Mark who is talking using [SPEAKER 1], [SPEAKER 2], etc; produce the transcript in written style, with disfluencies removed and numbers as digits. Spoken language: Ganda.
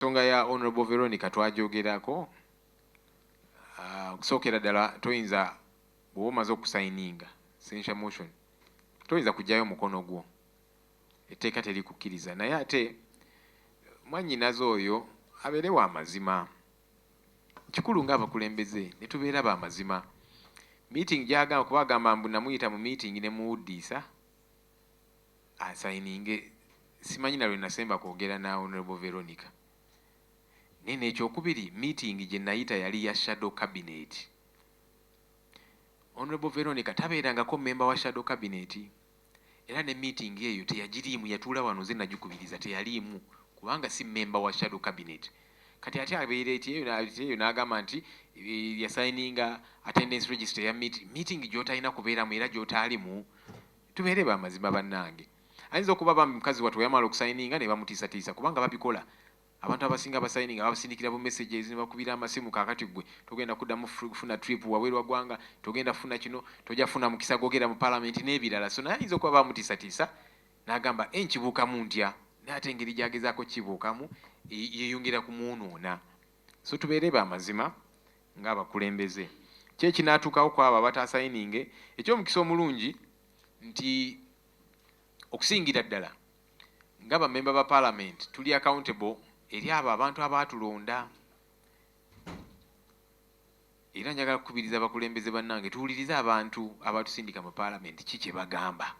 [SPEAKER 1] ensonga ya Honorable Veronica twajogerako. Okusookera ddala toyinza bw'oba omaze okusayininga censure motion toyinza kujjayo mukono gwo, etteeka terikukkiriza, naye ate mwannyinaze oyo abeere wa mazima. Kikulu ng'abakulembeze ne tubeera ba mazima. Meeting gy'agamba kuba agamba mbu namuyita mu meeting ne muwuddiisa asayininge, simanyi na lwe nasemba kwogera na Honorable Veronica. Nene ekyokubiri meeting gye nayita yali ya shadow cabinet. Honorable Veronica tabeerangako member wa shadow cabinet, era ne meeting eyo teyagiriimu, yatuula wano nze nagikubiriza teyaliimu kubanga si member wa shadow cabinet. Kati ate abeera eyo n'agamba nti yasayininga attendance register ya meeting gy'otalina kubeeramu era gy'otaalimu. Tubeere ba mazima bannange. Ayinza okuba bambi mukazi wattu yamala okusayininga ne bamutiisatiisa kubanga babikola. Abantu abasinga basayininga babasindikira bu messages ne bakubira amasimu, kaakati gwe togenda kuddamu kufuna trip wabweru wa ggwanga, togenda funa kino, tojja funa mukisa gwogera mu parliament n'ebirala. So naye ayinza okuba bamutiisatiisa n'agamba nkibuukamu ntya, naye ate engeri gy'agezaako kibuukamu yeyongera kumwonoona. So tubeere ba mazima ng'abakulembeze. Ki ekinaatuukawo ku abo abataasayininge? Eky'omukisa omulungi nti okusingira ddala ng'abamemba ba parliament tuli accountable eri abo abantu abaatulonda. Era njagala kukubiriza abakulembeze bannange tuwulirize abantu abatusindika mu parliament ki kye bagamba.